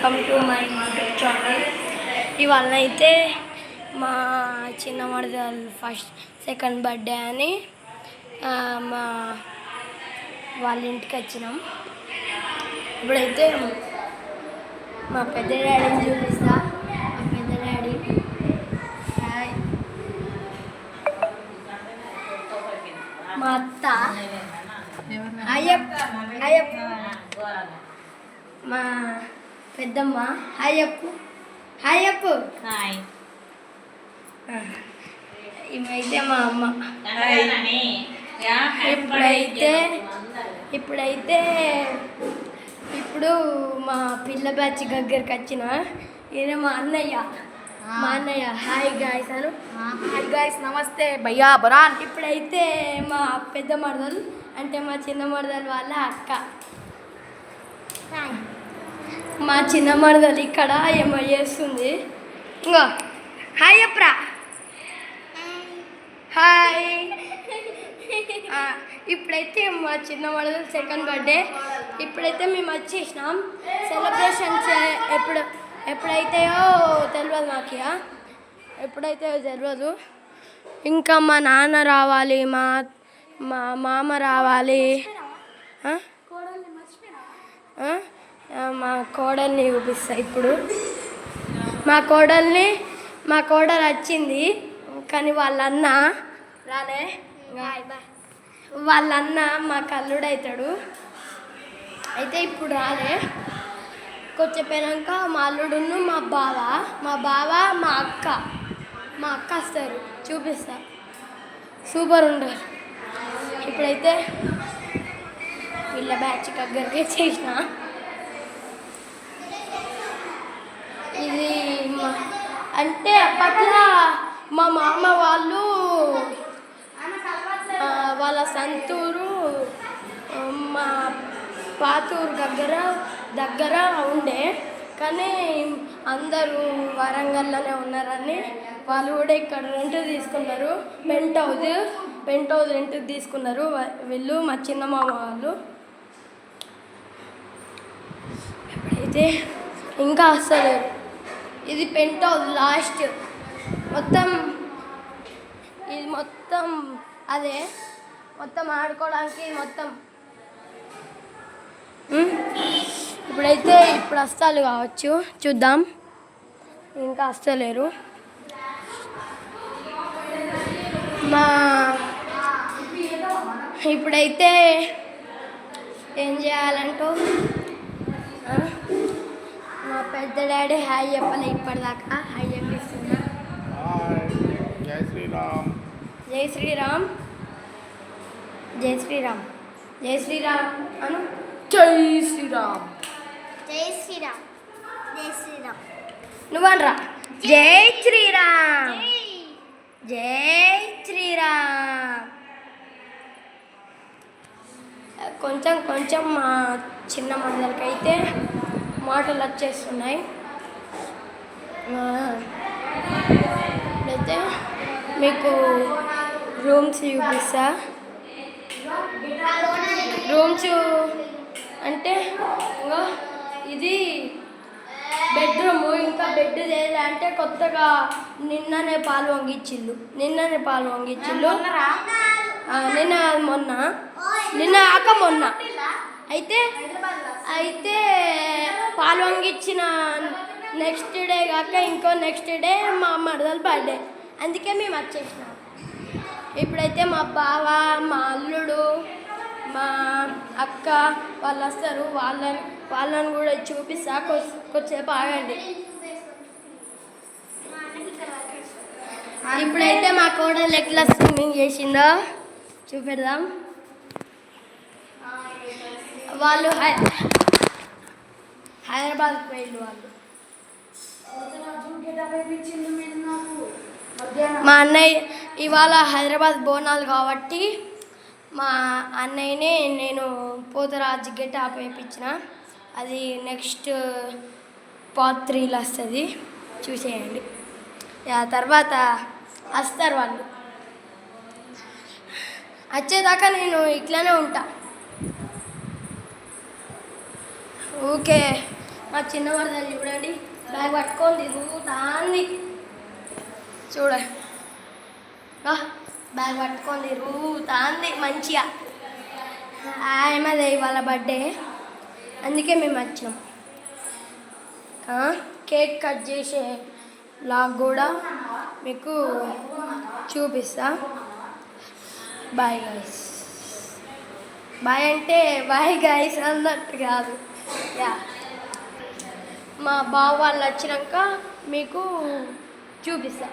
Welcome to my YouTube channel. ఇవాళ అయితే మా చిన్న మరదలు సెకండ్ బర్త్డే అని మా వాళ్ళ ఇంటికి వచ్చినాం. ఇప్పుడైతే మా పెద్ద డాడీని చూపిస్తా. మా పెద్ద డాడీ మా అత్త అయ్యప్ప మా పెద్దమ్మ హాయప్పు ఇవైతే మా అమ్మ. ఇప్పుడు మా పిల్ల బ్యాచ్ దగ్గరికి వచ్చిన ఈయన మా అన్నయ్య హాయ్ గాయ్స్ అను. హాయ్ గాయ్స్, నమస్తే భయ్యా బరాన్. ఇప్పుడైతే మా పెద్ద మరదలు అంటే మా చిన్న మరదలు వాళ్ళ అక్క. మా చిన్న మరదలు ఇక్కడ ఏమో చేస్తుంది. ఇంకో హాయ్ అప్రా, హాయ్. ఇప్పుడైతే మా చిన్న మరదలు సెకండ్ బర్త్డే. ఇప్పుడైతే మేము వచ్చేసినాం. సెలబ్రేషన్స్ ఎప్పుడైతేయో తెలియదు మాకు, ఎప్పుడైతే తెలియదు. ఇంకా మా నాన్న రావాలి, మా మామ రావాలి. మా కోడల్ని చూపిస్తా ఇప్పుడు. మా కోడలు వచ్చింది కానీ వాళ్ళన్న రాలే. వాళ్ళన్న మా కల్లుడు అవుతాడు. అయితే ఇప్పుడు రాలే. కొంచెం పోయినాక మా అల్లుడును మా బావ మా అక్క వస్తారు, చూపిస్తా. సూపర్ ఉండరు. ఇప్పుడైతే వీళ్ళ బ్యాచ్ దగ్గరికి చేసిన. ఇది అంటే అప్పట్లో మా మామ వాళ్ళు వాళ్ళ సంతూరు మా పాతూరు దగ్గర ఉండే, కానీ అందరూ వరంగల్లోనే ఉన్నారని వాళ్ళు కూడా ఇక్కడ రెంట్ తీసుకున్నారు. పెంట్ హౌస్ రెంట్ తీసుకున్నారు వీళ్ళు, మా చిన్న మామ వాళ్ళు. అయితే ఇంకా వస్తలేరు. ఇది పెంట్ హౌస్ లాస్ట్ ఇది మొత్తం అదే ఆడుకోవడానికి మొత్తం. ఇప్పుడు వస్తారు కావచ్చు, చూద్దాం. ఇంకా వస్తలేరు. ఇప్పుడైతే ఏం చేయాలంటూ మా పెద్ద డాడీ హాయ్ చెప్పలే ఇప్పటిదాకా. హాయ్ చెప్పిస్తున్నా. జై శ్రీరామ్. జై శ్రీరామ్, జై శ్రీరామ్, జై శ్రీరామ్ అను. జై శ్రీరామ్, జై శ్రీరామ్, జై శ్రీరామ్. నువ్వనరా జై శ్రీరామ్, జై శ్రీరామ్. కొంచెం మా చిన్న మరదలకి అయితే మాటలు వచ్చేస్తున్నాయి. అయితే మీకు రూమ్స్ చూపిస్తా. రూమ్స్ అంటే ఇది బెడ్రూమ్. ఇంకా బెడ్ చేయాలంటే కొత్తగా నిన్ననే పాలు వంగించిళ్ళు. మొన్న అయితే పాలు వంగించిన నెక్స్ట్ డే కాక ఇంకో నెక్స్ట్ డే మా మరదలు బర్త్డే, అందుకే మేము వచ్చేసినాం. ఇప్పుడైతే మా బావ, మా అల్లుడు, మా అక్క వాళ్ళు వస్తారు. వాళ్ళని కూడా చూపిస్తా. కొద్దిసేపు ఆగండి. ఇప్పుడైతే మా కోడలు ఎట్లా స్విమ్మింగ్ చేసిందో చూపెడదాం. వాళ్ళు హైదరాబాద్ పోయిండు. మా అన్నయ్య ఇవాళ హైదరాబాద్ బోనాలు కాబట్టి మా అన్నయ్యని నేను పోతరాజు గెటప్ వేయించిన. అది నెక్స్ట్ పార్ట్ 3లో వస్తుంది, చూసేయండి. తర్వాత వస్తారు వాళ్ళు. వచ్చేదాకా నేను ఇట్లానే ఉంటా. ఊకే మా చిన్న వరదలు చూడండి బ్యాగ్ పట్టుకొని తిరుగుతాంది చూడ బ్యాగ్ పట్టుకొని తిరుగుతాంది మంచిగా ఆమెదే ఇవాళ బర్త్డే అందుకే మేము వచ్చినాం కేక్ కట్ చేసే లాగ్ కూడా మీకు చూపిస్తా బాయ్ గైస్ బాయ్ అంటే బాయ్ గైస్ అన్నట్టు కాదు యా మా బావ వాళ్ళు వచ్చినాక మీకు చూపిస్తా